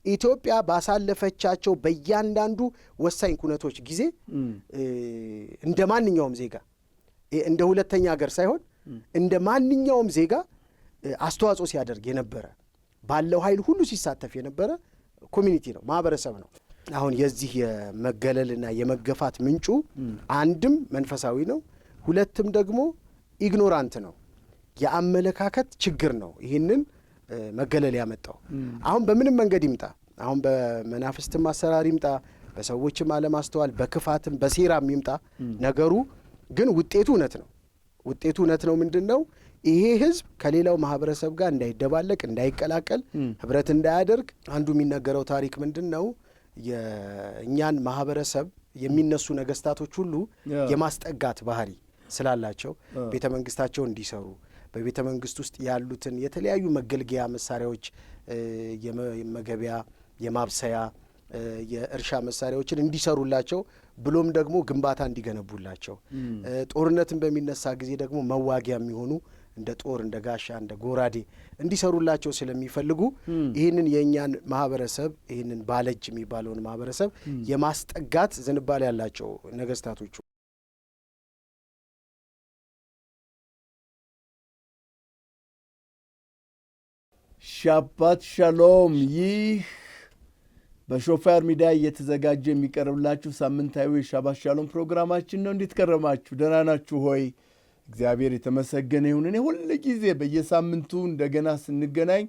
ኢትዮጵያ ባሳለፈቻቸው በእያንዳንዱ ወሳኝ ኩነቶች ጊዜ እንደ ማንኛውም ዜጋ እንደ ሁለተኛ ሀገር ሳይሆን እንደ ማንኛውም ዜጋ አስተዋጽኦ ሲያደርግ የነበረ ባለው ኃይል ሁሉ ሲሳተፍ የነበረ ኮሚኒቲ ነው፣ ማህበረሰብ ነው። አሁን የዚህ የመገለልና የመገፋት ምንጩ አንድም መንፈሳዊ ነው፣ ሁለትም ደግሞ ኢግኖራንት ነው፣ የአመለካከት ችግር ነው። ይህንን መገለል ያመጣው አሁን በምንም መንገድ ይምጣ፣ አሁን በመናፍስትም አሰራር ይምጣ፣ በሰዎችም አለማስተዋል፣ በክፋትም በሴራም ይምጣ፣ ነገሩ ግን ውጤቱ እውነት ነው። ውጤቱ እውነት ነው። ምንድነው? ይሄ ህዝብ ከሌላው ማህበረሰብ ጋር እንዳይደባለቅ፣ እንዳይቀላቀል፣ ህብረት እንዳያደርግ አንዱ የሚነገረው ታሪክ ምንድነው? የእኛን ማህበረሰብ የሚነሱ ነገስታቶች ሁሉ የማስጠጋት ባህሪ ስላላቸው ቤተ መንግስታቸው እንዲሰሩ በቤተ መንግስት ውስጥ ያሉትን የተለያዩ መገልገያ መሳሪያዎች የመገቢያ፣ የማብሰያ፣ የእርሻ መሳሪያዎችን እንዲሰሩላቸው ብሎም ደግሞ ግንባታ እንዲገነቡላቸው ጦርነትን በሚነሳ ጊዜ ደግሞ መዋጊያ የሚሆኑ እንደ ጦር፣ እንደ ጋሻ፣ እንደ ጎራዴ እንዲሰሩላቸው ስለሚፈልጉ ይህንን የእኛን ማህበረሰብ ይህንን ባለጅ የሚባለውን ማህበረሰብ የማስጠጋት ዝንባሌ ያላቸው ነገስታቶቹ ሻባት ሻሎም። ይህ በሾፋር ሚዲያ እየተዘጋጀ የሚቀርብላችሁ ሳምንታዊ ሻባት ሻሎም ፕሮግራማችን ነው። እንዴት ከረማችሁ? ደህና ናችሁ ሆይ? እግዚአብሔር የተመሰገነ ይሁን። እኔ ሁሉ ጊዜ በየሳምንቱ እንደገና ስንገናኝ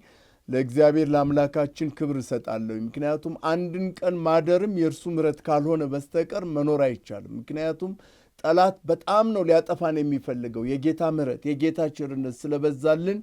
ለእግዚአብሔር ለአምላካችን ክብር እሰጣለሁ። ምክንያቱም አንድን ቀን ማደርም የእርሱ ምሕረት ካልሆነ በስተቀር መኖር አይቻልም። ምክንያቱም ጠላት በጣም ነው ሊያጠፋን የሚፈልገው። የጌታ ምሕረት የጌታ ቸርነት ስለበዛልን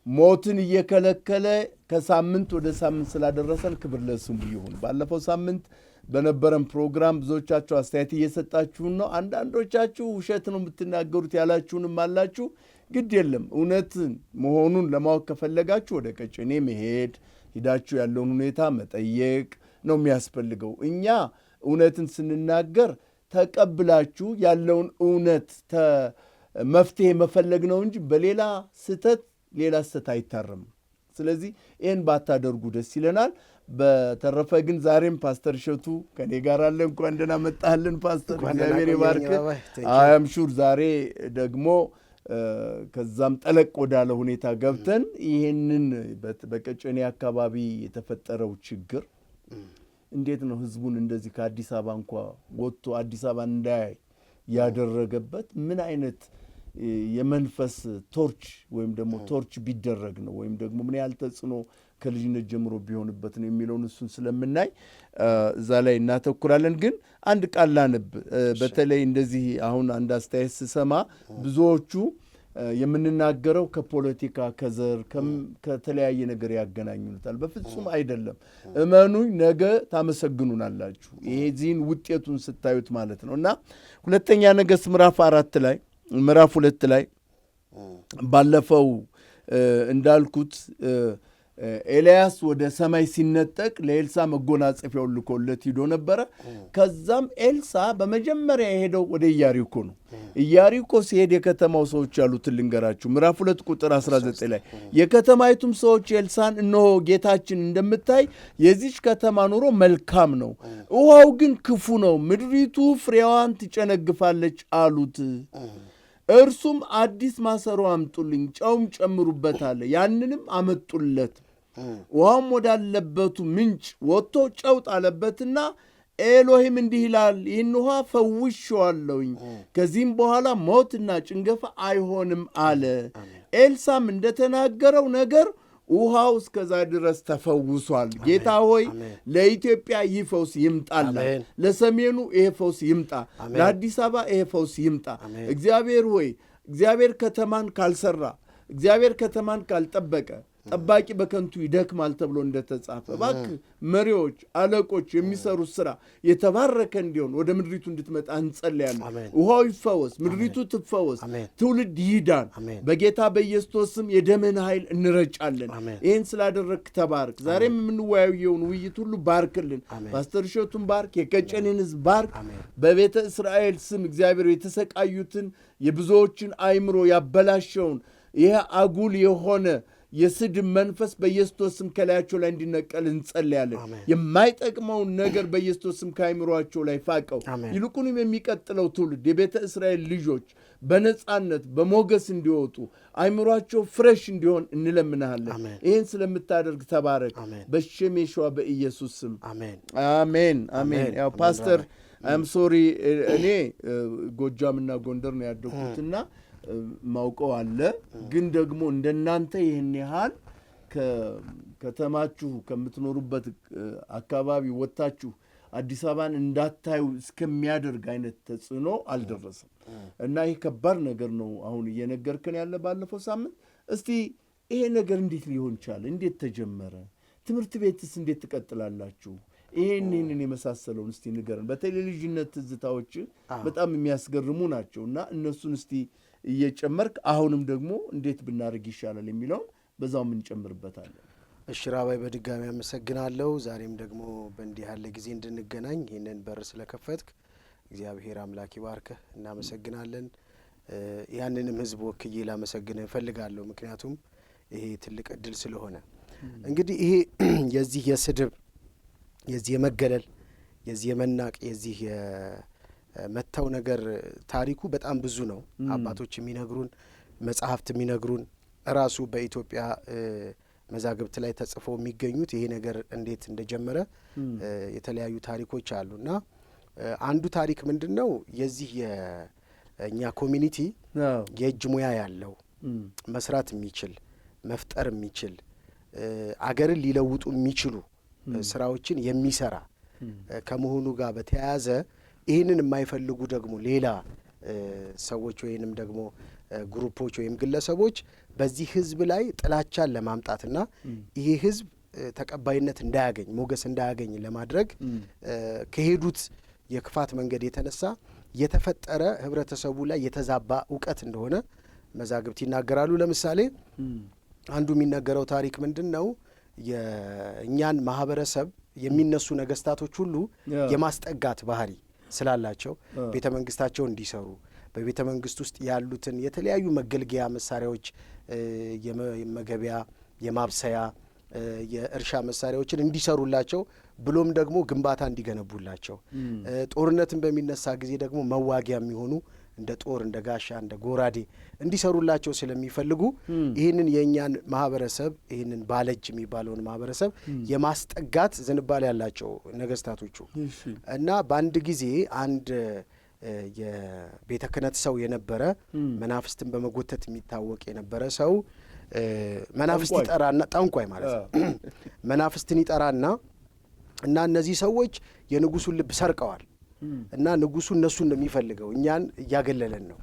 ሞትን እየከለከለ ከሳምንት ወደ ሳምንት ስላደረሰን ክብር ለስሙ ይሁን። ባለፈው ሳምንት በነበረን ፕሮግራም ብዙዎቻችሁ አስተያየት እየሰጣችሁን ነው። አንዳንዶቻችሁ ውሸት ነው የምትናገሩት ያላችሁንም አላችሁ። ግድ የለም፣ እውነትን መሆኑን ለማወቅ ከፈለጋችሁ ወደ ቀጨኔ መሄድ፣ ሂዳችሁ ያለውን ሁኔታ መጠየቅ ነው የሚያስፈልገው። እኛ እውነትን ስንናገር ተቀብላችሁ ያለውን እውነት መፍትሄ መፈለግ ነው እንጂ በሌላ ስህተት ሌላ ስህተት አይታረምም። ስለዚህ ይህን ባታደርጉ ደስ ይለናል። በተረፈ ግን ዛሬም ፓስተር እሸቱ ከኔ ጋር አለ። እንኳን ደህና መጣህልን ፓስተር፣ እግዚአብሔር ይባርክ። አም ሹር ዛሬ ደግሞ ከዛም ጠለቅ ወዳለ ሁኔታ ገብተን ይህንን በቀጨኔ አካባቢ የተፈጠረው ችግር እንዴት ነው ህዝቡን እንደዚህ ከአዲስ አበባ እንኳ ወጥቶ አዲስ አበባ እንዳያይ ያደረገበት ምን አይነት የመንፈስ ቶርች ወይም ደግሞ ቶርች ቢደረግ ነው ወይም ደግሞ ምን ያህል ተጽዕኖ ከልጅነት ጀምሮ ቢሆንበት ነው የሚለውን እሱን ስለምናይ እዛ ላይ እናተኩራለን። ግን አንድ ቃል ላንብ። በተለይ እንደዚህ አሁን አንድ አስተያየት ስሰማ ብዙዎቹ የምንናገረው ከፖለቲካ ከዘር ከተለያየ ነገር ያገናኙታል። በፍጹም አይደለም። እመኑኝ፣ ነገ ታመሰግኑናላችሁ ይሄን ውጤቱን ስታዩት ማለት ነው። እና ሁለተኛ ነገሥት ምዕራፍ 2 ላይ ባለፈው እንዳልኩት ኤልያስ ወደ ሰማይ ሲነጠቅ ለኤልሳ መጎናጸፊያውን ልኮለት ሂዶ ነበረ። ከዛም ኤልሳ በመጀመሪያ የሄደው ወደ ኢያሪኮ ነው። ኢያሪኮ ሲሄድ የከተማው ሰዎች ያሉትን ልንገራችሁ። ምዕራፍ 2 ቁጥር 19 ላይ የከተማይቱም ሰዎች ኤልሳን እነሆ ጌታችን እንደምታይ የዚች ከተማ ኑሮ መልካም ነው፣ ውሃው ግን ክፉ ነው፣ ምድሪቱ ፍሬዋን ትጨነግፋለች አሉት። እርሱም አዲስ ማሰሮ አምጡልኝ፣ ጨውም ጨምሩበት አለ። ያንንም አመጡለት። ውሃም ወዳለበቱ ምንጭ ወጥቶ ጨው ጣለበትና ኤሎሂም እንዲህ ይላል፣ ይህን ውሃ ፈውሼዋለሁኝ፣ ከዚህም በኋላ ሞትና ጭንገፋ አይሆንም አለ። ኤልሳም እንደተናገረው ነገር ውሃው እስከዛ ድረስ ተፈውሷል። ጌታ ሆይ ለኢትዮጵያ ይህ ፈውስ ይምጣላ፣ ለሰሜኑ ይሄ ፈውስ ይምጣ፣ ለአዲስ አበባ ይሄ ፈውስ ይምጣ። እግዚአብሔር ሆይ እግዚአብሔር ከተማን ካልሰራ፣ እግዚአብሔር ከተማን ካልጠበቀ ጠባቂ በከንቱ ይደክማል ተብሎ እንደተጻፈ እባክህ መሪዎች፣ አለቆች የሚሰሩት ስራ የተባረከ እንዲሆን ወደ ምድሪቱ እንድትመጣ እንጸልያለን። ውሃው ይፈወስ፣ ምድሪቱ ትፈወስ፣ ትውልድ ይዳን። በጌታ በኢየሱስ ስም የደምህን ኃይል እንረጫለን። ይህን ስላደረግክ ተባርክ። ዛሬም የምንወያየውን ውይይት ሁሉ ባርክልን። ፓስተር እሸቱን ባርክ፣ የቀጨኔን ሕዝብ ባርክ። በቤተ እስራኤል ስም እግዚአብሔር የተሰቃዩትን የብዙዎችን አይምሮ ያበላሸውን ይህ አጉል የሆነ የስድብ መንፈስ በኢየሱስ ስም ከላያቸው ላይ እንዲነቀል እንጸልያለን። የማይጠቅመውን ነገር በኢየሱስ ስም ከአይምሯቸው ላይ ፋቀው። ይልቁንም የሚቀጥለው ትውልድ የቤተ እስራኤል ልጆች በነጻነት በሞገስ እንዲወጡ አይምሯቸው ፍሬሽ እንዲሆን እንለምናለን። ይህን ስለምታደርግ ተባረክ በስም የሸዋ በኢየሱስ ስም አሜን አሜን። ያው ፓስተር አም ሶሪ እኔ ጎጃምና ጎንደር ነው ያደኩትና ማውቀው አለ። ግን ደግሞ እንደናንተ ይህን ያህል ከተማችሁ ከምትኖሩበት አካባቢ ወጣችሁ አዲስ አበባን እንዳታዩ እስከሚያደርግ አይነት ተጽዕኖ አልደረሰም እና ይሄ ከባድ ነገር ነው አሁን እየነገርከን ያለ ባለፈው ሳምንት። እስቲ ይሄ ነገር እንዴት ሊሆን ቻለ? እንዴት ተጀመረ? ትምህርት ቤትስ እንዴት ትቀጥላላችሁ? ይሄንን የመሳሰለውን እስቲ ንገረን። በቴሌቪዥንነት ትዝታዎች በጣም የሚያስገርሙ ናቸውና እነሱን እስቲ እየጨመርክ አሁንም ደግሞ እንዴት ብናደርግ ይሻላል የሚለውን በዛው እንጨምርበታለን። እሺ ራባይ በድጋሚ አመሰግናለሁ። ዛሬም ደግሞ በእንዲህ ያለ ጊዜ እንድንገናኝ ይህንን በር ስለከፈትክ እግዚአብሔር አምላክ ይባርክህ። እናመሰግናለን። ያንንም ህዝብ ወክዬ ላመሰግንህ እፈልጋለሁ። ምክንያቱም ይሄ ትልቅ እድል ስለሆነ እንግዲህ ይሄ የዚህ የስድብ የዚህ የመገለል የዚህ የመናቅ የዚህ የመተው ነገር ታሪኩ በጣም ብዙ ነው። አባቶች የሚነግሩን መጽሐፍት የሚነግሩን ራሱ በኢትዮጵያ መዛግብት ላይ ተጽፎ የሚገኙት ይሄ ነገር እንዴት እንደጀመረ የተለያዩ ታሪኮች አሉና አንዱ ታሪክ ምንድነው የዚህ የእኛ ኮሚኒቲ የእጅ ሙያ ያለው መስራት የሚችል መፍጠር የሚችል አገርን ሊለውጡ የሚችሉ ስራዎችን የሚሰራ ከመሆኑ ጋር በተያያዘ ይህንን የማይፈልጉ ደግሞ ሌላ ሰዎች ወይንም ደግሞ ግሩፖች ወይም ግለሰቦች በዚህ ህዝብ ላይ ጥላቻን ለማምጣትና ይሄ ህዝብ ተቀባይነት እንዳያገኝ ሞገስ እንዳያገኝ ለማድረግ ከሄዱት የክፋት መንገድ የተነሳ የተፈጠረ ህብረተሰቡ ላይ የተዛባ እውቀት እንደሆነ መዛግብት ይናገራሉ። ለምሳሌ አንዱ የሚነገረው ታሪክ ምንድነው? የእኛን ማህበረሰብ የሚነሱ ነገስታቶች ሁሉ የማስጠጋት ባህሪ ስላላቸው ቤተ መንግስታቸው እንዲሰሩ በቤተ መንግስት ውስጥ ያሉትን የተለያዩ መገልገያ መሳሪያዎች የመገቢያ የማብሰያ የእርሻ መሳሪያዎችን እንዲሰሩላቸው ብሎም ደግሞ ግንባታ እንዲገነቡላቸው ጦርነትን በሚነሳ ጊዜ ደግሞ መዋጊያ የሚሆኑ እንደ ጦር እንደ ጋሻ እንደ ጎራዴ እንዲሰሩላቸው ስለሚፈልጉ ይህንን የእኛን ማህበረሰብ ይህንን ባለጅ የሚባለውን ማህበረሰብ የማስጠጋት ዝንባሌ ያላቸው ነገስታቶቹ እና በአንድ ጊዜ አንድ የቤተ ክህነት ሰው የነበረ መናፍስትን በመጎተት የሚታወቅ የነበረ ሰው መናፍስት ይጠራና ጠንቋይ ማለት ነው። መናፍስትን ይጠራና እና እነዚህ ሰዎች የንጉሱን ልብ ሰርቀዋል እና ንጉሱ እነሱን ነው የሚፈልገው፣ እኛን እያገለለን ነው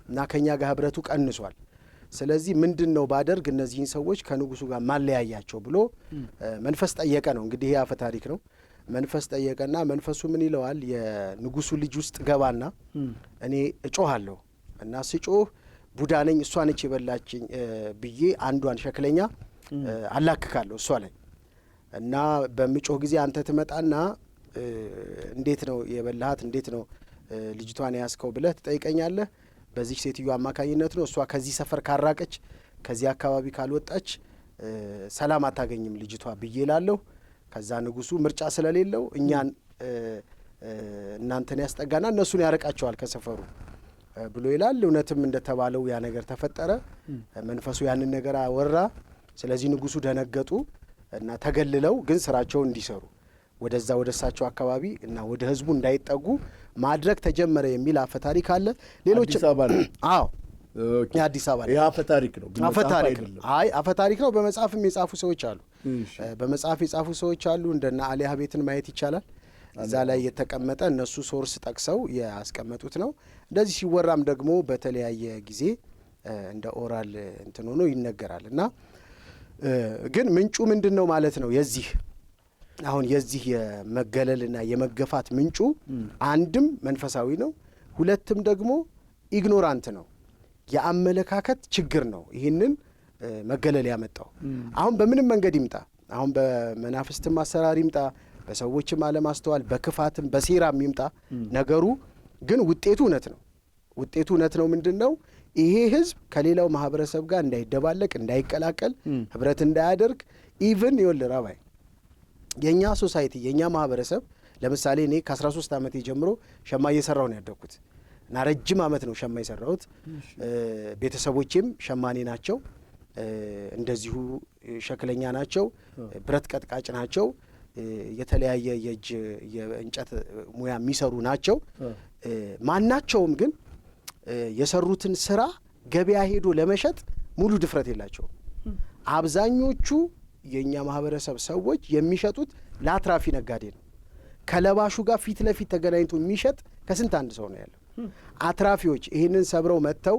እና ከኛ ጋር ህብረቱ ቀንሷል። ስለዚህ ምንድነው ባደርግ እነዚህን ሰዎች ከንጉሱ ጋር ማለያያቸው ብሎ መንፈስ ጠየቀ ነው። እንግዲህ ይሄ አፈ ታሪክ ነው። መንፈስ ጠየቀና መንፈሱ ምን ይለዋል? የንጉሱ ልጅ ውስጥ ገባና እኔ እጮሃለሁ እና ስጮህ ቡዳ ነኝ እሷ ነች የበላችኝ ብዬ አንዷን ሸክለኛ አላክካለሁ እሷ ላይ እና በምጮህ ጊዜ አንተ ትመጣና እንዴት ነው የበላሃት እንዴት ነው ልጅቷን ያስከው ብለህ ትጠይቀኛለህ። በዚህ ሴትዮ አማካኝነት ነው እሷ ከዚህ ሰፈር ካራቀች ከዚህ አካባቢ ካልወጣች ሰላም አታገኝም ልጅቷ ብዬ እላለሁ። ከዛ ንጉሱ ምርጫ ስለሌለው እኛን እናንተን ያስጠጋና እነሱን ያርቃቸዋል ከሰፈሩ ብሎ ይላል። እውነትም እንደተባለው ያ ነገር ተፈጠረ። መንፈሱ ያንን ነገር አወራ። ስለዚህ ንጉሱ ደነገጡ እና ተገልለው ግን ስራቸውን እንዲሰሩ ወደዛ ወደሳቸው አካባቢ እና ወደ ህዝቡ እንዳይጠጉ ማድረግ ተጀመረ የሚል አፈ ታሪክ አለ። ሌሎች አዲስ አበባ ነው። አዎ የአዲስ አበባ ይሄ አፈ ታሪክ ነው። አፈ ታሪክ ነው። አይ አፈ ታሪክ ነው። በመጽሐፍም የጻፉ ሰዎች አሉ። በመጽሐፍ የጻፉ ሰዎች አሉ። እንደና አሊያ ቤትን ማየት ይቻላል። እዛ ላይ የተቀመጠ እነሱ ሶርስ ጠቅሰው ያስቀመጡት ነው። እንደዚህ ሲወራም ደግሞ በተለያየ ጊዜ እንደ ኦራል እንትን ሆኖ ይነገራል እና ግን ምንጩ ምንድነው ማለት ነው? የዚህ አሁን የዚህ የመገለልና የመገፋት ምንጩ አንድም መንፈሳዊ ነው፣ ሁለትም ደግሞ ኢግኖራንት ነው፣ የአመለካከት ችግር ነው። ይህንን መገለል ያመጣው አሁን በምንም መንገድ ይምጣ፣ አሁን በመናፍስትም አሰራር ይምጣ፣ በሰዎችም አለማስተዋል በክፋትም በሴራም ይምጣ፣ ነገሩ ግን ውጤቱ እውነት ነው። ውጤቱ እውነት ነው። ምንድነው? ይሄ ህዝብ ከሌላው ማህበረሰብ ጋር እንዳይደባለቅ እንዳይቀላቀል ህብረት እንዳያደርግ ኢቭን ይወል ራባይ የኛ ሶሳይቲ የኛ ማህበረሰብ ለምሳሌ እኔ ከ13 ዓመት ጀምሮ ሸማ እየሰራው ነው ያደኩት እና ረጅም ዓመት ነው ሸማ የሰራሁት ቤተሰቦቼም ሸማኔ ናቸው እንደዚሁ ሸክለኛ ናቸው ብረት ቀጥቃጭ ናቸው የተለያየ የእጅ የእንጨት ሙያ የሚሰሩ ናቸው ማናቸውም ግን የሰሩትን ስራ ገበያ ሄዶ ለመሸጥ ሙሉ ድፍረት የላቸው አብዛኞቹ የኛ ማህበረሰብ ሰዎች የሚሸጡት ለአትራፊ ነጋዴ ነው ከለባሹ ጋር ፊት ለፊት ተገናኝቶ የሚሸጥ ከስንት አንድ ሰው ነው ያለው አትራፊዎች ይሄንን ሰብረው መተው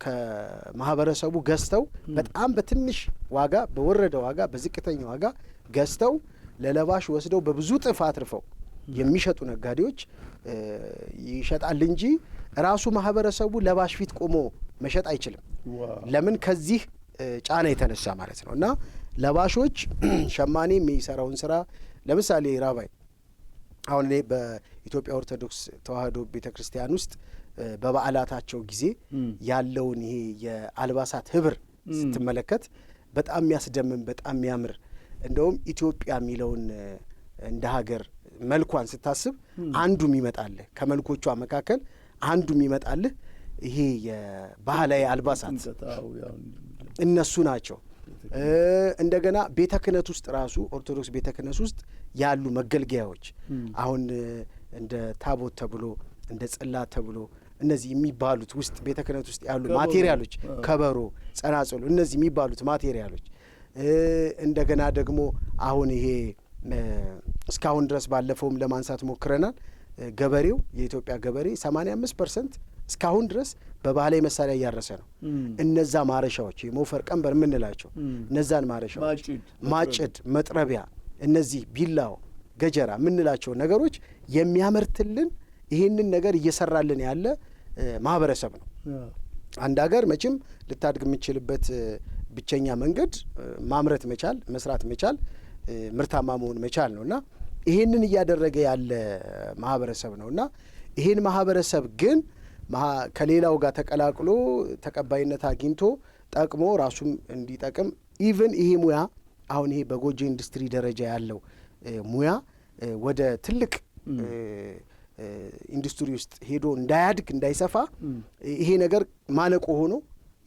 ከማህበረሰቡ ገዝተው በጣም በትንሽ ዋጋ በወረደ ዋጋ በዝቅተኛ ዋጋ ገዝተው ለለባሽ ወስደው በብዙ ጥፍ አትርፈው የሚሸጡ ነጋዴዎች ይሸጣል እንጂ ራሱ ማህበረሰቡ ለባሽ ፊት ቆሞ መሸጥ አይችልም ለምን ከዚህ ጫና የተነሳ ማለት ነው እና ለባሾች ሸማኔ የሚሰራውን ስራ ለምሳሌ ራባይ አሁን እኔ በኢትዮጵያ ኦርቶዶክስ ተዋህዶ ቤተክርስቲያን ውስጥ በበዓላታቸው ጊዜ ያለውን ይሄ የአልባሳት ህብር ስትመለከት በጣም የሚያስደምም በጣም የሚያምር እንደውም ኢትዮጵያ የሚለውን እንደ ሀገር መልኳን ስታስብ አንዱም ይመጣልህ ከመልኮቿ መካከል አንዱም ይመጣልህ ይሄ የባህላዊ አልባሳት እነሱ ናቸው እንደገና ቤተ ክህነት ውስጥ ራሱ ኦርቶዶክስ ቤተ ክህነት ውስጥ ያሉ መገልገያዎች አሁን እንደ ታቦት ተብሎ እንደ ጽላት ተብሎ እነዚህ የሚባሉት ውስጥ ቤተ ክህነት ውስጥ ያሉ ማቴሪያሎች ከበሮ ጸናጽሉ እነዚህ የሚባሉት ማቴሪያሎች እንደገና ደግሞ አሁን ይሄ እስካሁን ድረስ ባለፈውም ለማንሳት ሞክረናል ገበሬው የኢትዮጵያ ገበሬ 85% እስካሁን ድረስ በባህላዊ መሳሪያ እያረሰ ነው እነዛ ማረሻዎች የሞፈር ቀንበር የምንላቸው እነዛን ማረሻዎች ማጭድ መጥረቢያ እነዚህ ቢላው ገጀራ የምንላቸው ነገሮች የሚያመርትልን ይሄንን ነገር እየሰራልን ያለ ማህበረሰብ ነው አንድ ሀገር መቼም ልታድግ የምችልበት ብቸኛ መንገድ ማምረት መቻል መስራት መቻል ምርታማ መሆን መቻል ነውና ይሄንን እያደረገ ያለ ማህበረሰብ ነውና ይሄን ማህበረሰብ ግን ከሌላው ጋር ተቀላቅሎ ተቀባይነት አግኝቶ ጠቅሞ ራሱም እንዲጠቅም ኢቭን ይሄ ሙያ አሁን ይሄ በጎጆ ኢንዱስትሪ ደረጃ ያለው ሙያ ወደ ትልቅ ኢንዱስትሪ ውስጥ ሄዶ እንዳያድግ እንዳይሰፋ ይሄ ነገር ማነቆ ሆኖ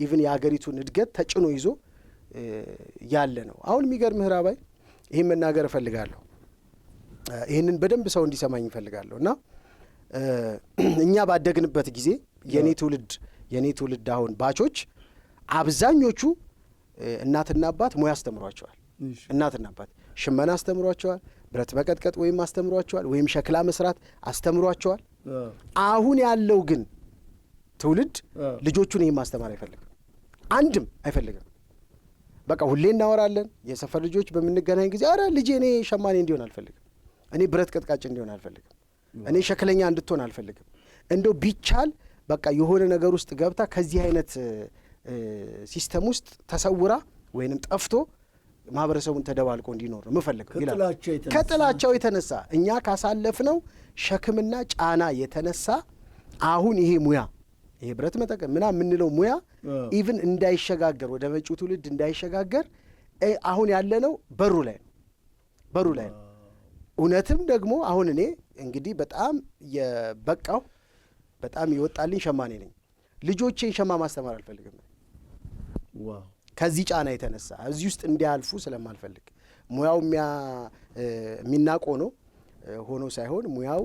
ኢቭን የሀገሪቱን እድገት ተጭኖ ይዞ ያለ ነው አሁን የሚገርምህ ራባይ ይሄን መናገር እፈልጋለሁ ይሄንን በደንብ ሰው እንዲሰማኝ እፈልጋለሁ እና እኛ ባደግንበት ጊዜ የኔ ትውልድ አሁን ባቾች አብዛኞቹ እናትና አባት ሙያ አስተምሯቸዋል እናትና አባት ሽመና አስተምሯቸዋል ብረት መቀጥቀጥ ወይም አስተምሯቸዋል ወይም ሸክላ መስራት አስተምሯቸዋል አሁን ያለው ግን ትውልድ ልጆቹን ይሄን ማስተማር አይፈልግም አንድም አይፈልግም በቃ ሁሌ እናወራለን የሰፈር ልጆች በመንገናኝ ጊዜ አረ ልጄ እኔ ሸማኔ እንዲሆን አልፈልግም እኔ ብረት ቀጥቃጭ እንዲሆን አልፈልግም እኔ ሸክለኛ እንድትሆን አልፈልግም እንደው ቢቻል በቃ የሆነ ነገር ውስጥ ገብታ ከዚህ አይነት ሲስተም ውስጥ ተሰውራ ወይንም ጠፍቶ ማህበረሰቡን ተደባልቆ እንዲኖር ነው የምፈልገው ይላል ከጥላቻው የተነሳ እኛ ካሳለፍነው ሸክምና ጫና የተነሳ አሁን ይሄ ሙያ ይሄ ብረት መጠቀም ምናምን የምንለው ሙያ ኢቭን እንዳይሸጋገር ወደ መጪው ትውልድ እንዳይሸጋገር አሁን ያለነው በሩ ላይ ነው እውነትም ደግሞ አሁን እኔ እንግዲህ በጣም የበቃው በጣም ይወጣልኝ ሸማኔ ነኝ ልጆቼን ሸማ ማስተማር አልፈልግም ከዚህ ጫና የተነሳ እዚህ ውስጥ እንዲያልፉ ስለማልፈልግ ሙያው የሚናቆ ነው ሆኖ ሳይሆን ሙያው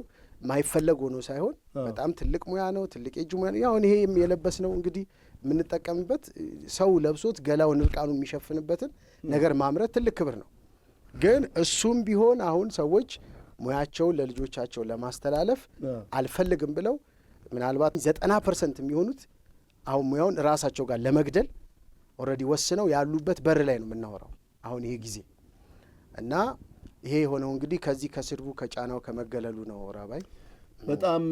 ማይፈለግ ሆኖ ሳይሆን በጣም ትልቅ ሙያ ነው ትልቅ የእጅ ሙያ ነው አሁን ይሄ የለበስ ነው እንግዲህ የምንጠቀምበት ሰው ለብሶት ገላውን እርቃኑ የሚሸፍንበትን ነገር ማምረት ትልቅ ክብር ነው ግን እሱም ቢሆን አሁን ሰዎች ሙያቸውን ለልጆቻቸው ለማስተላለፍ አልፈልግም ብለው ምናልባት 90% የሚሆኑት አሁን ሙያውን ራሳቸው ጋር ለመግደል ኦልሬዲ ወስነው ያሉበት በር ላይ ነው የምናወራው አሁን ይሄ ጊዜ እና ይሄ የሆነው እንግዲህ ከዚህ ከስድቡ ከጫናው ከመገለሉ ነው ራባይ በጣም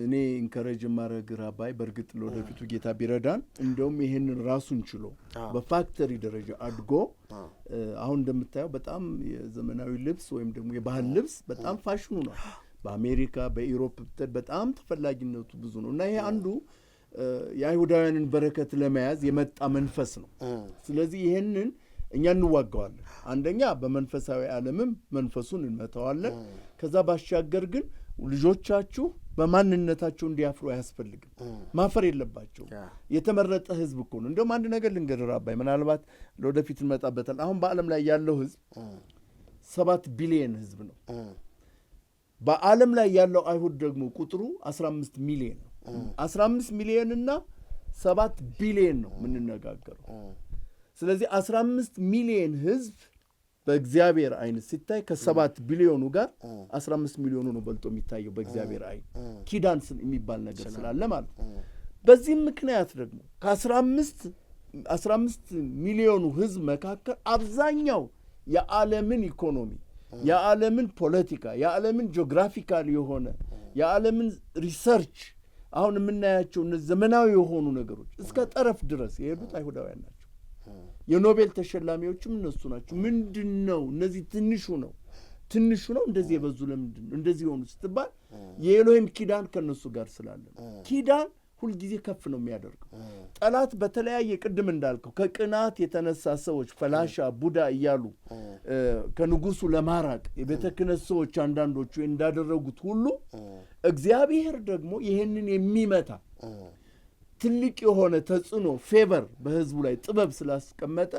እኔ ኢንከሬጅ ማድረግ ራባይ በርግጥ ለወደፊቱ ጌታ ቢረዳን እንደውም ይሄንን ራሱን ችሎ በፋክተሪ ደረጃ አድጎ አሁን እንደምታየው በጣም የዘመናዊ ልብስ ወይም ደግሞ የባህል ልብስ በጣም ፋሽኑ ነው በአሜሪካ በኢሮፕ በጣም ተፈላጊነቱ ብዙ ነው እና ይሄ አንዱ የአይሁዳውያንን በረከት ለመያዝ የመጣ መንፈስ ነው። ስለዚህ ይሄንን እኛ እንዋጋዋለን። አንደኛ በመንፈሳዊ ዓለምም መንፈሱን እንመታዋለን። ከዛ ባሻገር ግን ልጆቻችሁ በማንነታቸው እንዲያፍሩ አያስፈልግም። ማፈር የለባቸው። የተመረጠ ህዝብ እኮ ነው። እንደውም አንድ ነገር ልንገርህ አባይ፣ ምናልባት ለወደፊት እንመጣበታል። አሁን በዓለም ላይ ያለው ህዝብ 7 ቢሊየን ህዝብ ነው። በዓለም ላይ ያለው አይሁድ ደግሞ ቁጥሩ 15 ሚሊየን ነው። 15 ሚሊየን እና 7 ቢሊየን ነው የምንነጋገረው። ስለዚህ 15 ሚሊየን ህዝብ በእግዚአብሔር አይን ሲታይ ከ7 ቢሊዮኑ ጋር 15 ሚሊዮኑ ነው በልጦ የሚታየው በእግዚአብሔር አይን። ኪዳን የሚባል ነገር ስላለ ማለት ነው። በዚህም ምክንያት ደግሞ ከ15 ሚሊዮኑ ህዝብ መካከል አብዛኛው የዓለምን ኢኮኖሚ፣ የዓለምን ፖለቲካ፣ የዓለምን ጂኦግራፊካል የሆነ የዓለምን ሪሰርች አሁን የምናያቸው እነዚህ ዘመናዊ የሆኑ ነገሮች እስከ ጠረፍ ድረስ የሄዱት አይሁዳውያን ናቸው። የኖቤል ተሸላሚዎችም እነሱ ናቸው። ምንድን ነው እነዚህ ትንሹ ነው እንደዚህ የበዙ ለምንድን ነው እንደዚህ ሆኑ ስትባል የኤሎሂም ኪዳን ከነሱ ጋር ስላለ ኪዳን ሁልጊዜ ከፍ ነው የሚያደርገው። ጠላት በተለያየ ቅድም እንዳልከው ከቅናት የተነሳ ሰዎች ፈላሻ ቡዳ እያሉ ከንጉሱ ለማራቅ የቤተ ክህነት ሰዎች አንዳንዶቹ እንዳደረጉት ሁሉ እግዚአብሔር ደግሞ ይህንን የሚመታ ትልቅ የሆነ ተጽዕኖ ፌቨር በህዝቡ ላይ ጥበብ ስላስቀመጠ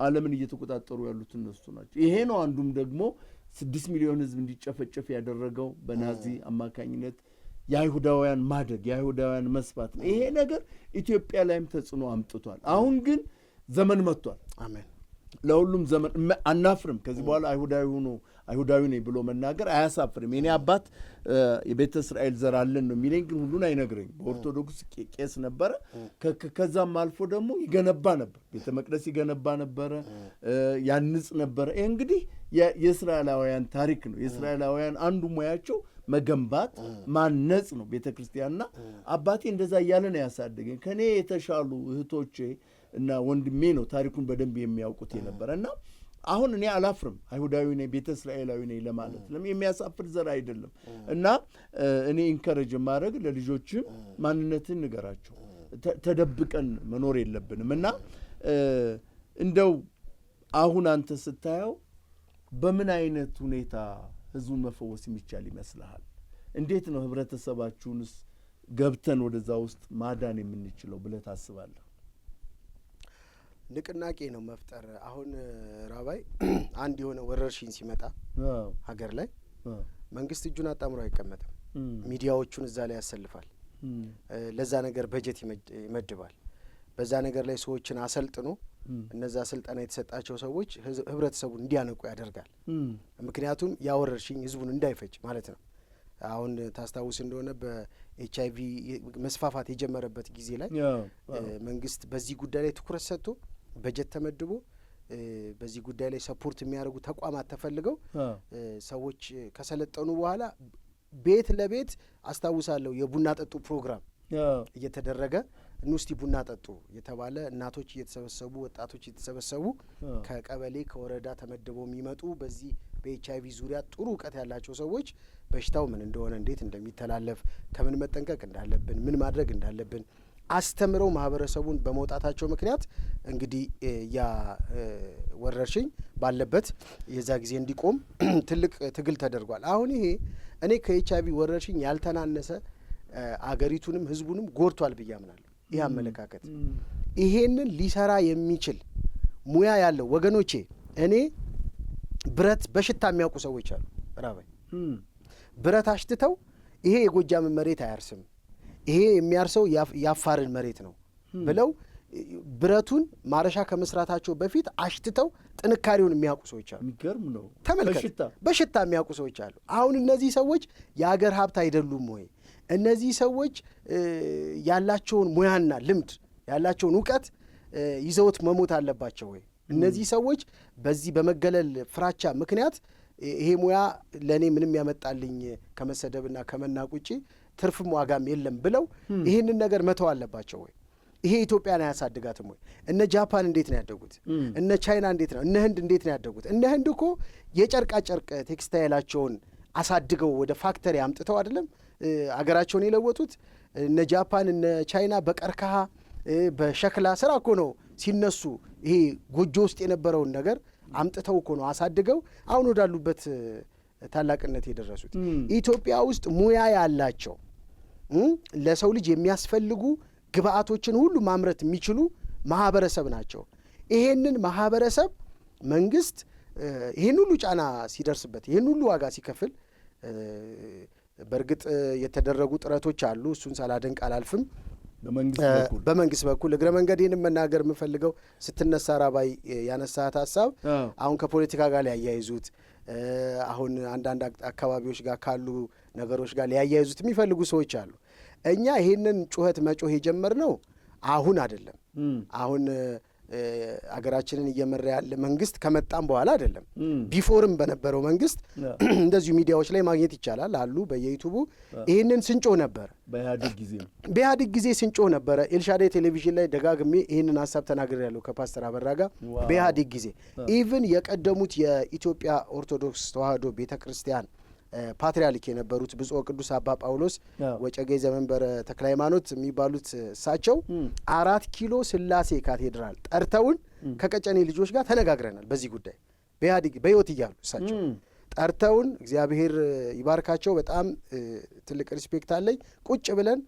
ዓለምን እየተቆጣጠሩ ያሉት እነሱ ናቸው። ይሄ ነው አንዱም ደግሞ 6 ሚሊዮን ህዝብ እንዲጨፈጨፍ ያደረገው በናዚ አማካኝነት የአይሁዳውያን ማደግ፣ የአይሁዳውያን መስፋት ነው። ይሄ ነገር ኢትዮጵያ ላይም ተጽዕኖ አምጥቷል። አሁን ግን ዘመን መጥቷል። አሜን። ለሁሉም ዘመን አናፍርም። ከዚህ በኋላ አይሁዳዊ ነኝ ብሎ መናገር አያሳፍርም። የኔ አባት የቤተ እስራኤል ዘር አለን ነው የሚለኝ፣ ግን ሁሉን አይነግረኝ። በኦርቶዶክስ ቄስ ነበረ። ከዛም አልፎ ደግሞ ይገነባ ነበር፣ ቤተ መቅደስ ይገነባ ነበረ፣ ያንጽ ነበረ። ይህ እንግዲህ የእስራኤላውያን ታሪክ ነው። የእስራኤላውያን አንዱ ሙያቸው መገንባት ማነጽ ነው ቤተ ክርስቲያንና አባቴ እንደዛ እያለ ነው ያሳደገኝ። ከኔ የተሻሉ እህቶቼ እና ወንድሜ ነው ታሪኩን በደንብ የሚያውቁት የነበረና አሁን እኔ አላፍርም። አይሁዳዊ ነኝ፣ ቤተ እስራኤላዊ ነኝ ለማለት የሚያሳፍር ዘር አይደለም። እና እኔ ኢንከሬጅ ማድረግ ለልጆችም ማንነትን ንገራቸው፣ ተደብቀን መኖር የለብንም። እና እንደው አሁን አንተ ስታየው በምን አይነት ሁኔታ ህዝቡን መፈወስ የሚቻል ይመስልሃል? እንዴት ነው ህብረተሰባችሁንስ ገብተን ወደዛ ውስጥ ማዳን የምንችለው ብለህ ታስባለህ? ንቅናቄ ነው መፍጠር። አሁን ራባይ አንድ የሆነ ወረርሽኝ ሲመጣ ሀገር ላይ መንግስት እጁን አጣምሮ አይቀመጥም። ሚዲያዎቹን እዛ ላይ ያሰልፋል። ለዛ ነገር በጀት ይመድባል። በዛ ነገር ላይ ሰዎችን አሰልጥኖ እነዛ ስልጠና የተሰጣቸው ሰዎች ህብረተሰቡን እንዲያነቁ ያደርጋል። ምክንያቱም ያ ወረርሽኝ ህዝቡን እንዳይፈጅ ማለት ነው። አሁን ታስታውስ እንደሆነ በኤችአይቪ መስፋፋት የጀመረበት ጊዜ ላይ መንግስት በዚህ ጉዳይ ላይ ትኩረት ሰጥቶ በጀት ተመድቦ በዚህ ጉዳይ ላይ ሰፖርት የሚያደርጉ ተቋማት ተፈልገው ሰዎች ከሰለጠኑ በኋላ ቤት ለቤት አስታውሳለሁ የቡና ጠጡ ፕሮግራም እየተደረገ እንውስቲ ቡና ጠጡ የተባለ እናቶች እየተሰበሰቡ ወጣቶች እየተሰበሰቡ ከቀበሌ ከወረዳ ተመድበው የሚመጡ በዚህ በኤችአይቪ ዙሪያ ጥሩ እውቀት ያላቸው ሰዎች በሽታው ምን እንደሆነ እንዴት እንደሚተላለፍ ከምን መጠንቀቅ እንዳለብን ምን ማድረግ እንዳለብን አስተምረው ማህበረሰቡን በመውጣታቸው ምክንያት እንግዲህ ያ ወረርሽኝ ባለበት የዛ ጊዜ እንዲቆም ትልቅ ትግል ተደርጓል። አሁን ይሄ እኔ ከኤችአይቪ ወረርሽኝ ያልተናነሰ አገሪቱንም ህዝቡንም ጎድቷል ብዬ አምናለሁ። ይህ አመለካከት ይሄንን ሊሰራ የሚችል ሙያ ያለው ወገኖቼ፣ እኔ ብረት በሽታ የሚያውቁ ሰዎች አሉ። ራባይ ብረት አሽትተው ይሄ የጎጃምን መሬት አያርስም፣ ይሄ የሚያርሰው የአፋርን መሬት ነው ብለው ብረቱን ማረሻ ከመስራታቸው በፊት አሽትተው ጥንካሬውን የሚያውቁ ሰዎች አሉ። የሚገርም ነው። ተመልከት፣ በሽታ የሚያውቁ ሰዎች አሉ። አሁን እነዚህ ሰዎች የአገር ሀብት አይደሉም ወይ? እነዚህ ሰዎች ያላቸውን ሙያና ልምድ ያላቸውን እውቀት ይዘውት መሞት አለባቸው ወይ? እነዚህ ሰዎች በዚህ በመገለል ፍራቻ ምክንያት ይሄ ሙያ ለእኔ ምንም ያመጣልኝ ከመሰደብና ከመናቅ ውጪ ትርፍም ዋጋም የለም ብለው ይህንን ነገር መተው አለባቸው ወይ? ይሄ ኢትዮጵያን አያሳድጋትም ወይ? እነ ጃፓን እንዴት ነው ያደጉት? እነ ቻይና እንዴት ነው? እነ ህንድ እንዴት ነው ያደጉት? እነ ህንድ እኮ የጨርቃ ጨርቅ ቴክስታይላቸውን አሳድገው ወደ ፋክተሪ አምጥተው አይደለም አገራቸውን የለወጡት። እነ ጃፓን እነ ቻይና በቀርከሃ በሸክላ ስራ እኮ ነው ሲነሱ ይሄ ጎጆ ውስጥ የነበረውን ነገር አምጥተው እኮ ነው አሳድገው አሁን ወዳሉበት ታላቅነት የደረሱት። ኢትዮጵያ ውስጥ ሙያ ያላቸው ለሰው ልጅ የሚያስፈልጉ ግብአቶችን ሁሉ ማምረት የሚችሉ ማህበረሰብ ናቸው። ይሄንን ማህበረሰብ መንግስት ይሄን ሁሉ ጫና ሲደርስበት ይሄን ሁሉ ዋጋ ሲከፍል በእርግጥ የተደረጉ ጥረቶች አሉ። እሱን ሳላደንቅ አላልፍም። በመንግስት በኩል እግረ መንገዴንም መናገር የምፈልገው ስትነሳ ራባይ ያነሳት ሀሳብ አሁን ከፖለቲካ ጋር ሊያያይዙት አሁን አንዳንድ አካባቢዎች ጋር ካሉ ነገሮች ጋር ሊያያይዙት የሚፈልጉ ሰዎች አሉ። እኛ ይሄንን ጩኸት መጮህ የጀመርነው አሁን አይደለም። አሁን አገራችንን እየመራ ያለ መንግስት ከመጣም በኋላ አይደለም። ቢፎርም በነበረው መንግስት እንደዚሁ ሚዲያዎች ላይ ማግኘት ይቻላል አሉ በየዩቱቡ ይህንን ስንጮህ ነበረ። በኢህአዴግ ጊዜ ስንጮህ ነበረ። ኤልሻዳይ ቴሌቪዥን ላይ ደጋግሜ ይህንን ሀሳብ ተናግሬያለሁ ከፓስተር አበራ ጋር። በኢህአዴግ ጊዜ ኢቭን የቀደሙት የኢትዮጵያ ኦርቶዶክስ ተዋሕዶ ቤተ ክርስቲያን ፓትርያርክ የነበሩት ብፁዕ ቅዱስ አባ ጳውሎስ ወጨጌ ዘመንበረ ተክለ ሃይማኖት የሚባሉት እሳቸው 4 ኪሎ ስላሴ ካቴድራል ጠርተውን ከቀጨኔ ልጆች ጋር ተነጋግረናል። በዚህ ጉዳይ በኢህአዴግ በሕይወት እያሉ እሳቸው ጠርተውን እግዚአብሔር ይባርካቸው። በጣም ትልቅ ሪስፔክት አለኝ። ቁጭ ብለን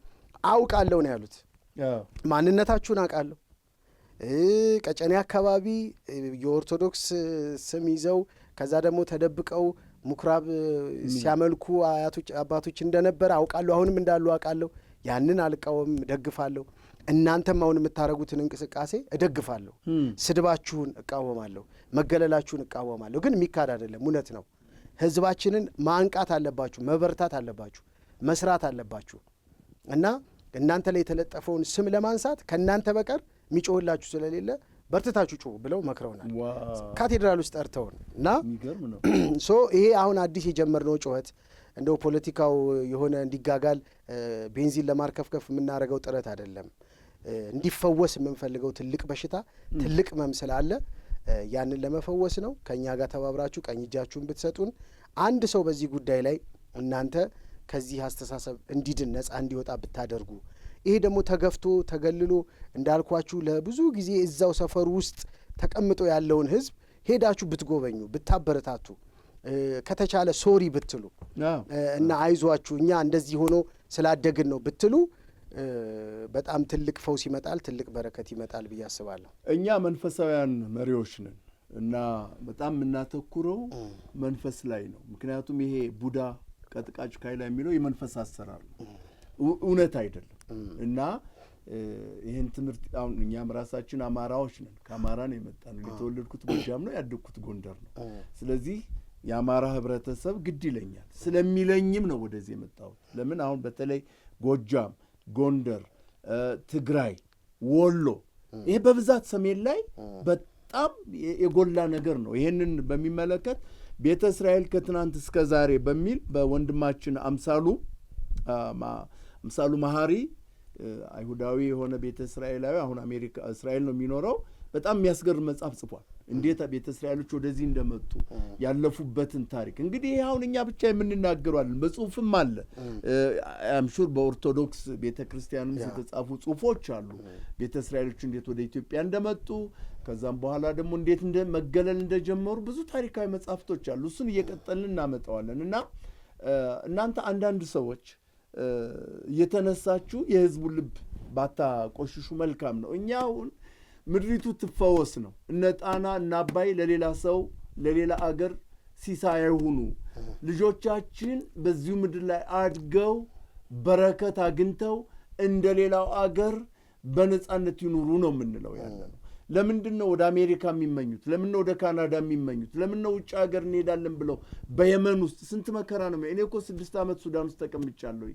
አውቃለሁ ነው ያሉት። ማንነታችሁን አውቃለሁ። ቀጨኔ አካባቢ የኦርቶዶክስ ስም ይዘው ከዛ ደግሞ ተደብቀው ምኩራብ ሲያመልኩ አባቶች እንደነበረ አውቃለሁ። አሁንም እንዳሉ አውቃለሁ። ያንን አልቃወም፣ እደግፋለሁ። እናንተም አሁን የምታደርጉትን እንቅስቃሴ እደግፋለሁ። ስድባችሁን እቃወማለሁ፣ መገለላችሁን እቃወማለሁ። ግን የሚካድ አይደለም፣ እውነት ነው። ህዝባችንን ማንቃት አለባችሁ፣ መበርታት አለባችሁ፣ መስራት አለባችሁ እና እናንተ ላይ የተለጠፈውን ስም ለማንሳት ከእናንተ በቀር የሚጮህላችሁ ስለሌለ በርትታችሁ ጩሁ ብለው መክረውናል። ካቴድራል ውስጥ ጠርተውን እና ይሄ አሁን አዲስ የጀመርነው ጩኸት እንደው ፖለቲካው የሆነ እንዲጋጋል ቤንዚን ለማርከፍከፍ የምናደርገው ጥረት አይደለም። እንዲፈወስ የምንፈልገው ትልቅ በሽታ ትልቅ መምሰል አለ። ያንን ለመፈወስ ነው። ከእኛ ጋር ተባብራችሁ ቀኝ እጃችሁን ብትሰጡን አንድ ሰው በዚህ ጉዳይ ላይ እናንተ ከዚህ አስተሳሰብ እንዲድን ነፃ እንዲወጣ ብታደርጉ ይሄ ደግሞ ተገፍቶ ተገልሎ እንዳልኳችሁ ለብዙ ጊዜ እዛው ሰፈሩ ውስጥ ተቀምጦ ያለውን ህዝብ ሄዳችሁ ብትጎበኙ ብታበረታቱ ከተቻለ ሶሪ ብትሉ እና አይዟችሁ እኛ እንደዚህ ሆኖ ስላደግን ነው ብትሉ በጣም ትልቅ ፈውስ ይመጣል፣ ትልቅ በረከት ይመጣል ብዬ አስባለሁ። እኛ መንፈሳውያን መሪዎች ነን እና በጣም የምናተኩረው መንፈስ ላይ ነው። ምክንያቱም ይሄ ቡዳ ቀጥቃጭ ካይላ የሚለው የመንፈስ አሰራር ነው፣ እውነት አይደለም። እና ይህን ትምህርት አሁን እኛም ራሳችን አማራዎች ነን፣ ከአማራ ነው የመጣነው። የተወለድኩት ጎጃም ነው፣ ያደግኩት ጎንደር ነው። ስለዚህ የአማራ ህብረተሰብ ግድ ይለኛል ስለሚለኝም ነው ወደዚህ የመጣሁት። ለምን አሁን በተለይ ጎጃም፣ ጎንደር፣ ትግራይ፣ ወሎ ይሄ በብዛት ሰሜን ላይ በጣም የጎላ ነገር ነው። ይሄንን በሚመለከት ቤተ እስራኤል ከትናንት እስከ ዛሬ በሚል በወንድማችን አምሳሉ መሐሪ አይሁዳዊ የሆነ ቤተ እስራኤላዊ አሁን አሜሪካ እስራኤል ነው የሚኖረው። በጣም የሚያስገርም መጽሐፍ ጽፏል። እንዴት ቤተ እስራኤሎች ወደዚህ እንደመጡ ያለፉበትን ታሪክ። እንግዲህ አሁን እኛ ብቻ የምንናገረው አይደለም፣ በጽሁፍም አለ። አምሹር በኦርቶዶክስ ቤተ ክርስቲያንም የተጻፉ ጽሁፎች አሉ። ቤተ እስራኤሎች እንዴት ወደ ኢትዮጵያ እንደመጡ ከዛም በኋላ ደግሞ እንዴት መገለል እንደጀመሩ ብዙ ታሪካዊ መጽሐፍቶች አሉ። እሱን እየቀጠልን እናመጣዋለን እና እናንተ አንዳንድ ሰዎች እየተነሳችሁ የህዝቡን ልብ ባታቆሽሹ መልካም ነው። እኛ አሁን ምድሪቱ ትፈወስ ነው። እነ ጣና እነ አባይ ለሌላ ሰው ለሌላ አገር ሲሳይ አይሁኑ። ልጆቻችን በዚሁ ምድር ላይ አድገው በረከት አግኝተው እንደ ሌላው አገር በነጻነት ይኑሩ ነው የምንለው ያለ ነው። ለምንድን ነው ወደ አሜሪካ የሚመኙት? ለምን ነው ወደ ካናዳ የሚመኙት? ለምን ነው ውጭ ሀገር እንሄዳለን ብለው በየመን ውስጥ ስንት መከራ ነው? እኔ እኮ 6 ዓመት ሱዳን ውስጥ ተቀምጫለሁ።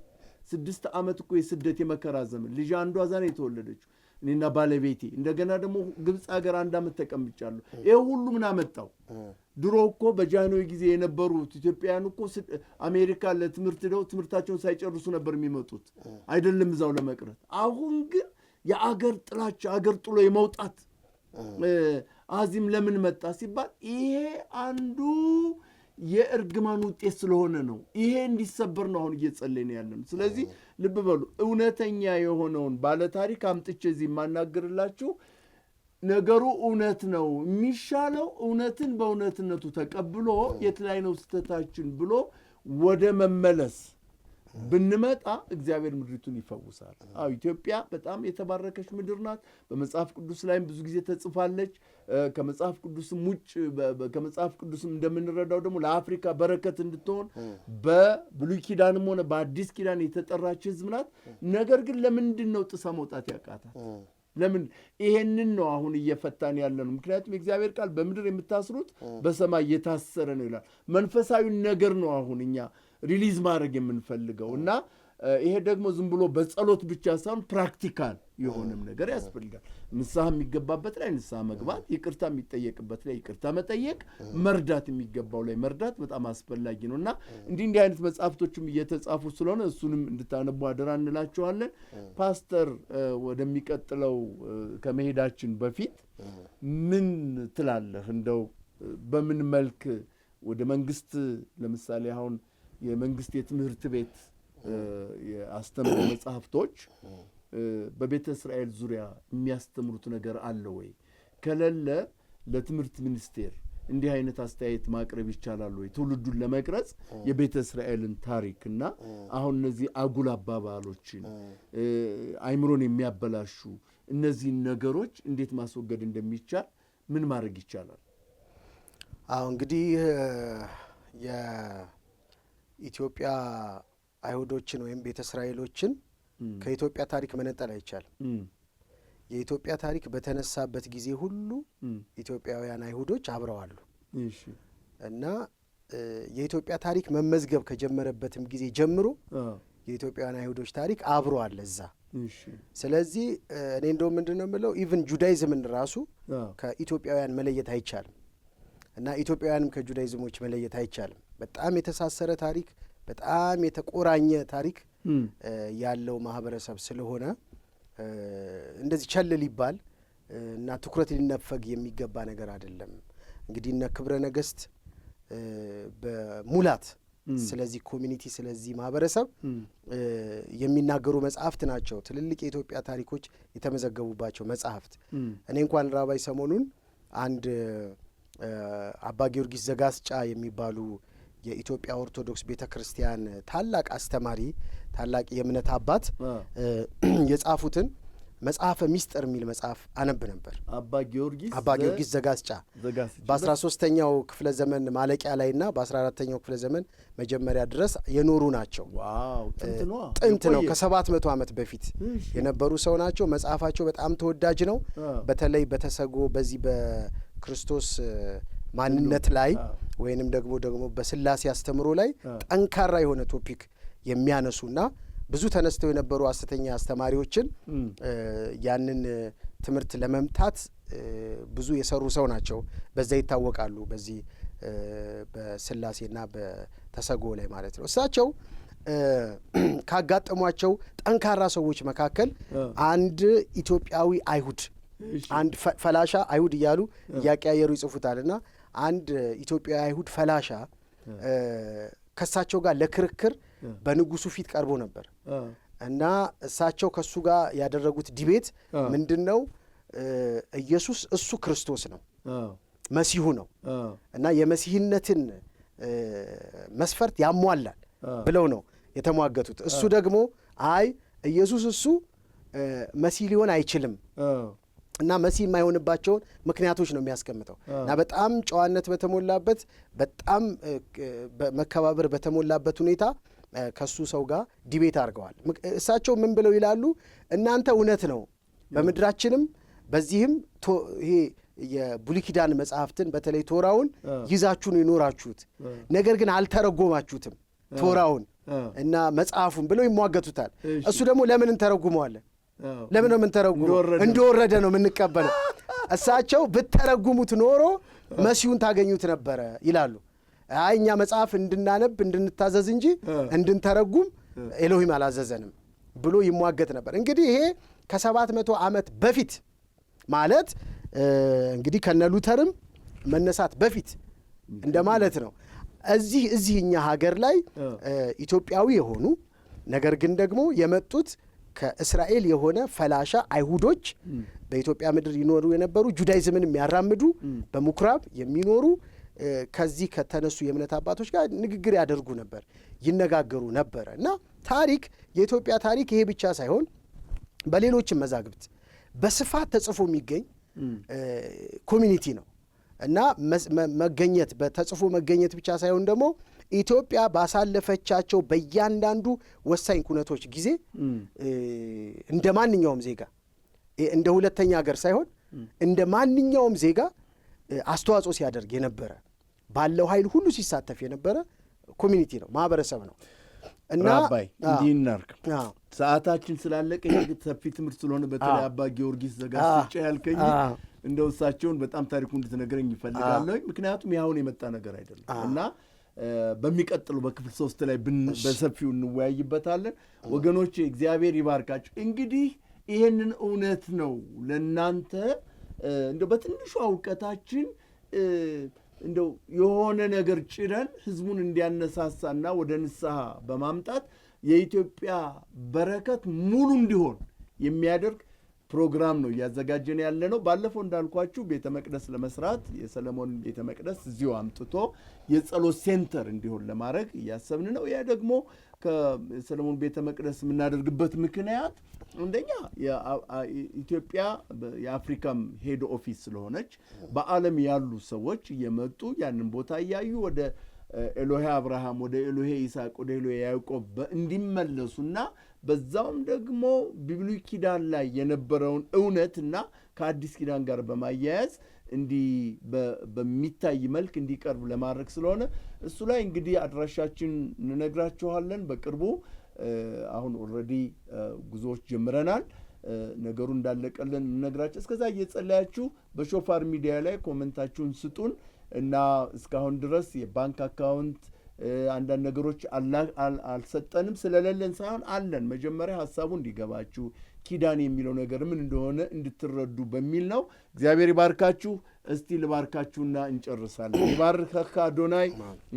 6 ዓመት እኮ የስደት የመከራ ዘመን። ልጅ አንዷ እዛ ነው የተወለደችው፣ እኔና ባለቤቴ። እንደገና ደግሞ ግብፅ ሀገር 1 ዓመት ተቀምጫለሁ። ይሄ ሁሉ ምን አመጣው? ድሮ እኮ በጃንሆይ ጊዜ የነበሩት ኢትዮጵያውያን እኮ አሜሪካ ለትምህርት ሄደው ትምህርታቸውን ሳይጨርሱ ነበር የሚመጡት፣ አይደለም እዛው ለመቅረት። አሁን ግን የአገር ጥላቻ አገር ጥሎ የመውጣት አዚም ለምን መጣ ሲባል ይሄ አንዱ የእርግማን ውጤት ስለሆነ ነው። ይሄ እንዲሰበር ነው አሁን እየጸለይን ያለነው። ስለዚህ ልብ በሉ፣ እውነተኛ የሆነውን ባለታሪክ አምጥቼ እዚህ የማናገርላችሁ ነገሩ እውነት ነው። የሚሻለው እውነትን በእውነትነቱ ተቀብሎ የት ላይ ነው ስህተታችን ብሎ ወደ መመለስ ብንመጣ እግዚአብሔር ምድሪቱን ይፈውሳል። ኢትዮጵያ በጣም የተባረከች ምድር ናት። በመጽሐፍ ቅዱስ ላይም ብዙ ጊዜ ተጽፋለች። ከመጽሐፍ ቅዱስም ውጭ ከመጽሐፍ ቅዱስም እንደምንረዳው ደግሞ ለአፍሪካ በረከት እንድትሆን በብሉይ ኪዳንም ሆነ በአዲስ ኪዳን የተጠራች ሕዝብ ናት። ነገር ግን ለምንድን ነው ጥሳ መውጣት ያቃታት? ለምን? ይሄንን ነው አሁን እየፈታን ያለ ነው። ምክንያቱም የእግዚአብሔር ቃል በምድር የምታስሩት በሰማይ የታሰረ ነው ይላል። መንፈሳዊ ነገር ነው አሁን እኛ ሪሊዝ ማድረግ የምንፈልገው እና ይሄ ደግሞ ዝም ብሎ በጸሎት ብቻ ሳይሆን ፕራክቲካል የሆነም ነገር ያስፈልጋል። ንስሐ የሚገባበት ላይ ንስሐ መግባት፣ ይቅርታ የሚጠየቅበት ላይ ይቅርታ መጠየቅ፣ መርዳት የሚገባው ላይ መርዳት በጣም አስፈላጊ ነው እና እንዲህ አይነት መጽሐፍቶችም እየተጻፉ ስለሆነ እሱንም እንድታነቡ አደራ እንላችኋለን። ፓስተር፣ ወደሚቀጥለው ከመሄዳችን በፊት ምን ትላለህ? እንደው በምን መልክ ወደ መንግስት ለምሳሌ አሁን የመንግስት የትምህርት ቤት የአስተምሮ መጽሐፍቶች በቤተ እስራኤል ዙሪያ የሚያስተምሩት ነገር አለ ወይ? ከሌለ ለትምህርት ሚኒስቴር እንዲህ አይነት አስተያየት ማቅረብ ይቻላል ወይ? ትውልዱን ለመቅረጽ የቤተ እስራኤልን ታሪክና አሁን እነዚህ አጉል አባባሎችን አይምሮን የሚያበላሹ እነዚህን ነገሮች እንዴት ማስወገድ እንደሚቻል ምን ማድረግ ይቻላል? እንግዲህ የኢትዮጵያ አይሁዶችን ወይም ቤተ እስራኤሎችን ከኢትዮጵያ ታሪክ መነጠል አይቻልም። የኢትዮጵያ ታሪክ በተነሳበት ጊዜ ሁሉ ኢትዮጵያውያን አይሁዶች አብረዋሉ እና የኢትዮጵያ ታሪክ መመዝገብ ከጀመረበትም ጊዜ ጀምሮ የኢትዮጵያውያን አይሁዶች ታሪክ አብሮ አለ እዛ። ስለዚህ እኔ እንደውም ምንድን ነው የምለው ኢቭን ጁዳይዝምን ራሱ ከኢትዮጵያውያን መለየት አይቻልም እና ኢትዮጵያውያንም ከጁዳይዝሞች መለየት አይቻልም። በጣም የተሳሰረ ታሪክ፣ በጣም የተቆራኘ ታሪክ ያለው ማህበረሰብ ስለሆነ እንደዚህ ቸል ሊባል እና ትኩረት ሊነፈግ የሚገባ ነገር አይደለም። እንግዲህ እነ ክብረ ነገስት በሙላት ስለዚህ ኮሚኒቲ ስለዚህ ማህበረሰብ የሚናገሩ መጽሐፍት ናቸው። ትልልቅ የኢትዮጵያ ታሪኮች የተመዘገቡባቸው መጽሐፍት። እኔ እንኳን ራባይ ሰሞኑን አንድ አባ ጊዮርጊስ ዘጋስጫ የሚባሉ የኢትዮጵያ ኦርቶዶክስ ቤተ ክርስቲያን ታላቅ አስተማሪ፣ ታላቅ የእምነት አባት የጻፉትን መጽሐፈ ሚስጥር የሚል መጽሐፍ አነብ ነበር። አባ ጊዮርጊስ ዘጋስጫ በ13ኛው ክፍለ ዘመን ማለቂያ ላይና በ14ኛው ክፍለ ዘመን መጀመሪያ ድረስ የኖሩ ናቸው። ጥንት ነው፣ ከ700 ዓመት በፊት የነበሩ ሰው ናቸው። መጽሐፋቸው በጣም ተወዳጅ ነው። በተለይ በተሰጎ በዚህ በክርስቶስ ማንነት ላይ ወይንም ደግሞ በስላሴ አስተምሮ ላይ ጠንካራ የሆነ ቶፒክ የሚያነሱና ብዙ ተነስተው የነበሩ ሐሰተኛ አስተማሪዎችን ያንን ትምህርት ለመምታት ብዙ የሰሩ ሰው ናቸው። በዛ ይታወቃሉ። በዚህ በስላሴና በተሰጎ ላይ ማለት ነው። እሳቸው ካጋጠሟቸው ጠንካራ ሰዎች መካከል አንድ ኢትዮጵያዊ አይሁድ፣ አንድ ፈላሻ አይሁድ እያሉ እያቀያየሩ ይጽፉታልና አንድ ኢትዮጵያዊ አይሁድ ፈላሻ ከእሳቸው ጋር ለክርክር በንጉሱ ፊት ቀርቦ ነበር እና እሳቸው ከሱ ጋር ያደረጉት ዲቤት ምንድን ነው? ኢየሱስ እሱ ክርስቶስ ነው፣ መሲሁ ነው እና የመሲህነትን መስፈርት ያሟላል ብለው ነው የተሟገቱት። እሱ ደግሞ አይ ኢየሱስ እሱ መሲህ ሊሆን አይችልም እና መሲህ የማይሆንባቸውን ምክንያቶች ነው የሚያስቀምጠው እና በጣም ጨዋነት በተሞላበት በጣም መከባበር በተሞላበት ሁኔታ ከሱ ሰው ጋር ዲቤት አድርገዋል። እሳቸው ምን ብለው ይላሉ? እናንተ እውነት ነው በምድራችንም በዚህም ይሄ የብሉይ ኪዳን መጽሐፍትን በተለይ ቶራውን ይዛችሁ ነው የኖራችሁት፣ ነገር ግን አልተረጎማችሁትም ቶራውን እና መጽሐፉን ብለው ይሟገቱታል። እሱ ደግሞ ለምን እንተረጉመዋለን? ለምን ነው የምንተረጉመው? እንደወረደ ነው የምንቀበለው። እሳቸው ብትተረጉሙት ኖሮ መሲሁን ታገኙት ነበረ ይላሉ። አይ እኛ መጽሐፍ እንድናነብ እንድንታዘዝ እንጂ እንድንተረጉም ኤሎሂም አላዘዘንም ብሎ ይሟገት ነበር። እንግዲህ ይሄ ከ700 ዓመት በፊት ማለት እንግዲህ ከነ ሉተርም መነሳት በፊት እንደማለት ነው። እዚህኛ ሀገር ላይ ኢትዮጵያዊ የሆኑ ነገር ግን ደግሞ የመጡት ከእስራኤል የሆነ ፈላሻ አይሁዶች በኢትዮጵያ ምድር ይኖሩ የነበሩ ጁዳይዝምን የሚያራምዱ በምኩራብ የሚኖሩ ከዚህ ከተነሱ የእምነት አባቶች ጋር ንግግር ያደርጉ ነበር፣ ይነጋገሩ ነበር እና ታሪክ የኢትዮጵያ ታሪክ ይሄ ብቻ ሳይሆን በሌሎችም መዛግብት በስፋት ተጽፎ የሚገኝ ኮሚኒቲ ነው እና መገኘት በተጽፎ መገኘት ብቻ ሳይሆን ደግሞ ኢትዮጵያ ባሳለፈቻቸው በእያንዳንዱ ወሳኝ ኩነቶች ጊዜ እንደ ማንኛውም ዜጋ እንደ ሁለተኛ ሀገር ሳይሆን እንደ ማንኛውም ዜጋ አስተዋጽኦ ሲያደርግ የነበረ ባለው ኃይል ሁሉ ሲሳተፍ የነበረ ኮሚኒቲ ነው፣ ማህበረሰብ ነው እና አባይ እንዲህ እናርክ ሰዓታችን ስላለቀ ይሄ ሰፊ ትምህርት ስለሆነ በተለይ አባ ጊዮርጊስ ዘጋስጫ ያልከኝ እንደው እሳቸውን በጣም ታሪኩ እንድትነግረኝ ይፈልጋለሁ። ምክንያቱም ያሁን የመጣ ነገር አይደለም እና በሚቀጥለው በክፍል 3 ላይ በሰፊው እንወያይበታለን። ወገኖቼ እግዚአብሔር ይባርካችሁ። እንግዲህ ይሄንን እውነት ነው ለናንተ እንደው በትንሹ ዕውቀታችን እንደው የሆነ ነገር ጭረን ህዝቡን እንዲያነሳሳና ወደ ንስሐ በማምጣት የኢትዮጵያ በረከት ሙሉ እንዲሆን የሚያደርግ ፕሮግራም ነው እያዘጋጀን ያለ ነው። ባለፈው እንዳልኳችሁ ቤተ መቅደስ ለመስራት የሰለሞን ቤተ መቅደስ እዚሁ አምጥቶ የጸሎት ሴንተር እንዲሆን ለማድረግ እያሰብን ነው። ያ ደግሞ ከሰለሞን ቤተ መቅደስ የምናደርግበት ምክንያት አንደኛ ኢትዮጵያ የአፍሪካም ሄድ ኦፊስ ስለሆነች በዓለም ያሉ ሰዎች እየመጡ ያንን ቦታ እያዩ ወደ ኤሎሄ አብርሃም፣ ወደ ኤሎሄ ይስሐቅ፣ ወደ ኤሎሄ ያዕቆብ እንዲመለሱና በዛውም ደግሞ በብሉይ ኪዳን ላይ የነበረውን እውነትና ከአዲስ ኪዳን ጋር በማያያዝ እንዲህ በሚታይ መልክ እንዲቀርብ ለማድረግ ስለሆነ እሱ ላይ እንግዲህ አድራሻችን እንነግራችኋለን በቅርቡ። አሁን ኦልሬዲ ጉዞዎች ጀምረናል። ነገሩ እንዳለቀልን እንነግራችሁ። እስከዛ እየጸለያችሁ በሾፋር ሚዲያ ላይ ኮሜንታችሁን ስጡን እና እስካሁን ድረስ የባንክ አካውንት አንዳንድ ነገሮች አልሰጠንም ስለሌለን ሳይሆን አለን። መጀመሪያ ሐሳቡ እንዲገባችሁ ኪዳን የሚለው ነገር ምን እንደሆነ እንድትረዱ በሚል ነው። እግዚአብሔር ይባርካችሁ። እስቲ ልባርካችሁና እንጨርሳለን። ይባርከካ አዶናይ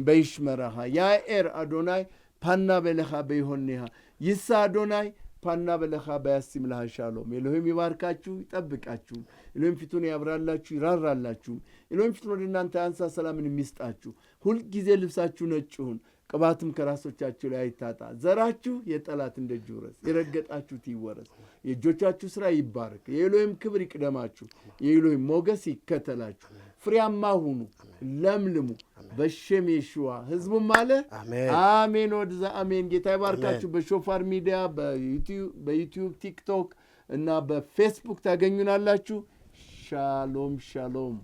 በይሽመራሃ ያኤር አዶናይ ፓና በለኻ በይሆንሃ ይሳ አዶናይ ፓና በለኻ በያሲም ለሃ ሻሎም። ኤሎሄም ይባርካችሁ ይጠብቃችሁ። ኤሎሄም ፊቱን ያብራላችሁ ይራራላችሁ። ኤሎሄም ፊቱን ወደ እናንተ ያንሳ ሰላምን የሚስጣችሁ። ሁልጊዜ ልብሳችሁ ነጭ ይሁን፣ ቅባትም ከራሶቻችሁ ላይ አይታጣ። ዘራችሁ የጠላት ደጅ ይውረስ፣ የረገጣችሁት ይወረስ። የእጆቻችሁ ሥራ ይባረክ። የኤሎሄም ክብር ይቅደማችሁ፣ የኤሎሄም ሞገስ ይከተላችሁ። ፍሬያማ ሁኑ፣ ለምልሙ በሸም የሽዋ ህዝቡም አለ አሜን ወድዛ አሜን። ጌታ ይባርካችሁ። በሾፋር ሚዲያ በዩቲዩብ ቲክቶክ እና በፌስቡክ ታገኙናላችሁ። ሻሎም ሻሎም።